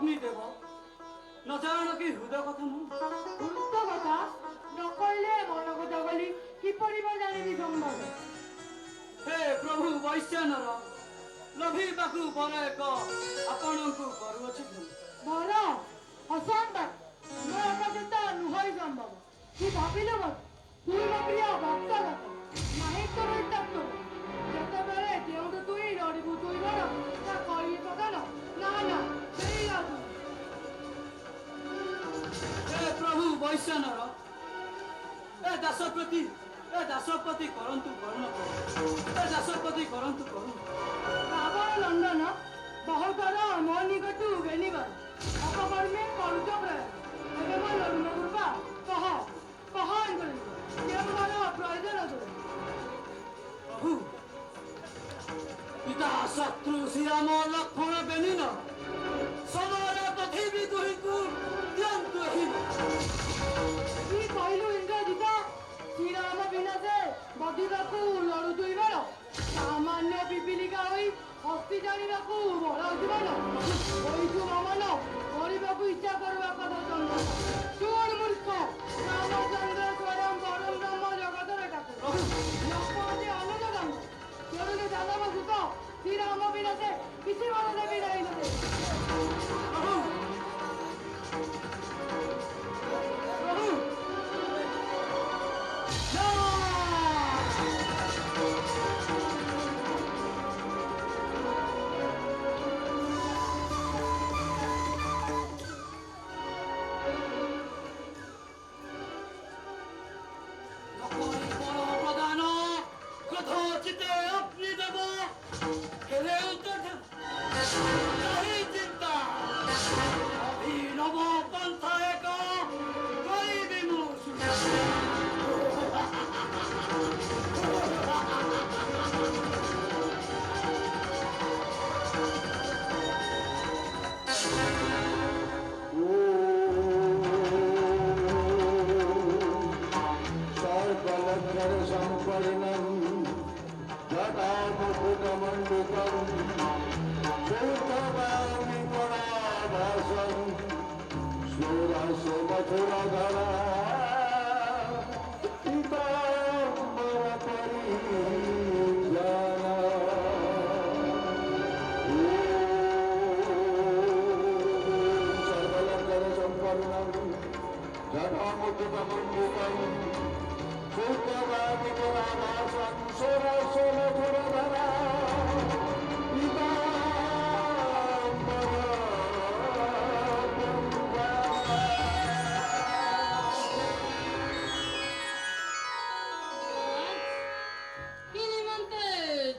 অগ্নিদেব ন জানো কি হৃদয় কথা ମୁଁ গুরুত্ব কথা নকইলে মন কথা বলি কিপরি বা জানিবি সম্ভব হে প্রভু বୈଶ୍ୟାନର ଲଭିବାକୁ ବର ଏକ ଆପଣଙ୍କୁ କରୁଅଛି বল অসম্ভব ମୋ ଏକଚିତ୍ତ ନୁହଁ ସମ୍ଭବ ତୁ ଭାବିଲୁ ମତ তুই ମୋ ପ୍ରିୟ ଭକ୍ତଗତ ନାହିଁ ତୋର ଇତ୍ୟାପ୍ତ ଯେତେବେଳେ ଯେଉଁଠୁ ତୁଇ ଲଢ଼ିବୁ ତୁଇ ବର ତା କହିବି ପକାନ ନା ନା ସେଇ ଲାଗୁ ହେ ପ୍ରଭୁ ବୈଶ୍ୟାନର ଏ ଦାସପତି କରନ୍ତୁ ବର୍ଣ୍ଣ ଏ ଦାସପତି କରନ୍ତୁ କରୁଣ ରାବଣ ଲଣ୍ଡନ ବହୁତର ମୋ ନିକଟୁ ଘେନିବାର ଅପକର୍ମେ କରୁଛ ପ୍ରୟାସ ଏବେ ମୋ ଲଗ୍ନ କୃପା କହ କହ କେଉଁବାର ପ୍ରୟୋଜନ ତୋର ପ୍ରଭୁ ପିତା ଶତ୍ରୁ ଶ୍ରୀରାମ ଲକ୍ଷ୍ମଣ ବେନିନ ସମାଜ ପଥେଇବି ଦୁହିଁକୁ ଦିଅନ୍ତୁ ଏହି কি କହିଲୁ ଇନ୍ଦ୍ରଜିତ ଶ୍ରୀରାମ ବିନାଶେ ବଧିବାକୁ ଲଢୁଥୁଇ ବେଳ ସାମାନ୍ୟ ପିପିଲିକା ହୋଇ ହସ୍ତି ଜାଣିବାକୁ ବଢାଉଥିବାର ହୋଇଛୁ ମମନ କରିବାକୁ ଇଚ୍ଛା କରିବା କଥା ଚନ୍ଦ୍ର ଶୁଣ ମୂର୍ଖ ରାମଚନ୍ଦ୍ର ସ୍ୱୟଂ ପରମ ବ୍ରହ୍ମ ଜଗତର ଠାକୁର ଲୋକମତେ ଅନୁଜ ଦାନ ତେଣୁ ଯାଦବ ସୁତ ଶ୍ରୀରାମ ବିନାଶେ କିଛି ବର ଦେବି ନାହିଁ ତତେ ପ୍ରଭୁ ପ୍ରଭୁ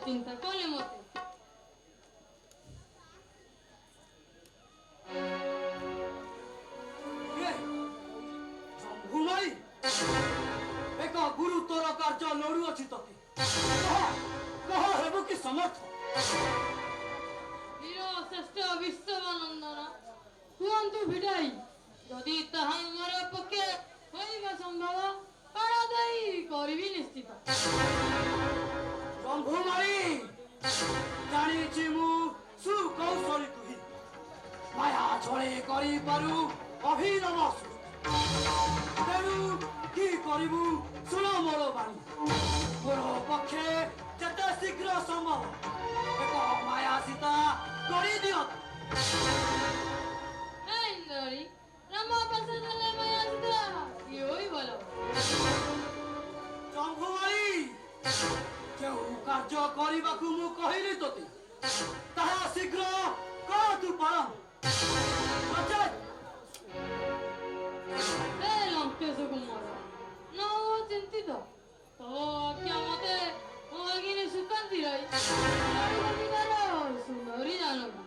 চিন্তা কলে মতে ଏକ ଗୁରୁତର କାର୍ଯ୍ୟ ଲଢୁଅଛି ତତେ କହ ହେବୁ କି ସମର୍ଥ ବୀର ଶ୍ରେଷ୍ଠ ବିଶ୍ୱବନନ୍ଦନ କୁହନ୍ତୁ ଭିଡ଼ାଇ ଯଦି ତାହା ମୋର ପକ୍ଷେ କରିବା ସମ୍ଭବ ପ୍ରାଣ ଦେଇ କରିବି ନିଶ୍ଚିତ ଶମ୍ଭୁମାଳି ଜାଣିଛି ମୁଁ ସୁକୌଶଳୀ ତୁହି ମାୟା ଛଳେ କରିପାରୁ ଅଭିନବ ତେଣୁ কি କରିବୁ ଶୁଣ ମୋର ବାଣୀ ମୋର ପକ୍ଷେ ଯେତେ ଶୀଘ୍ର ସମ୍ଭବ ଏକ ମାୟା ସୀତା କରିଦିଅ ରାମ ପାଶେ ଦେଲେ ମାୟା ସୀତା ଇଏ ହୋଇ ଭଲ ଶମ୍ଭୁମାଳି ଯେଉଁ କାର୍ଯ୍ୟ କରିବାକୁ ମୁଁ କହିଲି ତୋତେ ତାହା ଶୀଘ୍ର କର ତୁ ପାଳନ ଲଙ୍କେଶ କୁମାର ନ ଚିନ୍ତିତ ତ ଆଜ୍ଞା ମତେ ମୋ ଆଗିରେ ସୁକାନ୍ତି ରହି ସୁନ୍ଦରୀ ଜାନବୀ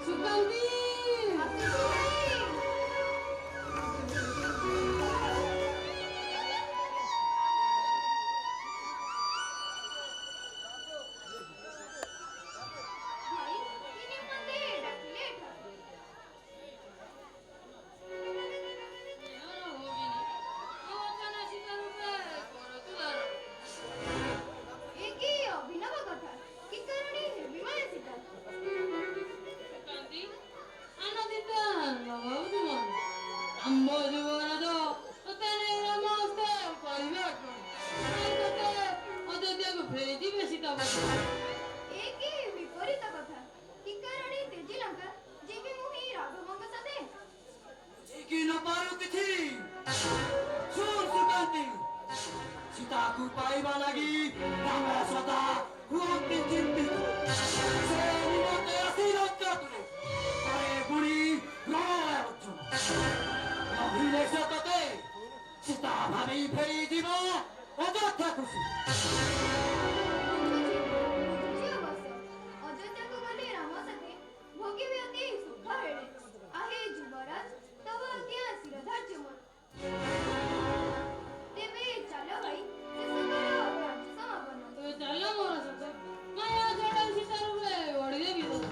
ସୁକାନ୍ତି ଯୁବରାଜ ତତେ ନେଇ ନମସ୍ତେ କହିବେ ତତେ ଅଯୋଧ୍ୟାକୁ ଫେରିଯିବେ ସୀତାପତି। ଏ କି ବିପରୀତ କଥା କି କାରଣେ ତେଜି ଲଙ୍କା ଯିବି ମୁଁ ହିଁ ରାଘବଙ୍କ ସାଥେ। କି ନ ପାରୁ କିଛି ଶୁଣ ସୁକାନ୍ତି ସୀତାକୁ ପାଇବା ଲାଗି ରାମ ସଦା ହୁଅନ୍ତି ଚିନ୍ତିତ। ସେ ନିମନ୍ତେ ଆସି ରକ୍ଷାତୁରେ ପରେ ବୁଢ଼ୀ ପ୍ରଳୟ ଉଚ୍ଚନ ନଭିଲେ ସେ ତତେ ସୀତା ଭାବି ଫେରିଯିବ ଅଯୋଧ୍ୟା ଖୁସି। ବୁଝୁଛି ଅବଶ୍ୟ ଅଯୋଧ୍ୟାକୁ ଗଲେ ରାମ ସାଥେ ଭୋଗିବି ଅତି ସୁଖ ହେଳେ। ଆହେ ଯୁବରାଜ ତବ ଆଜ୍ଞା ଶିରଧାର୍ଯ୍ୟ ମୋର। ତେବେ ଚାଲ ଭାଇ ଶେଷକର କାର୍ଯ୍ୟ ସମାପନ। ତୁ ଚାଲ ମୋର ସହିତ ମାୟା ଛଡ଼ା ସୀତା ରୂପେ ଗଢ଼ିଦେବି ତତେ।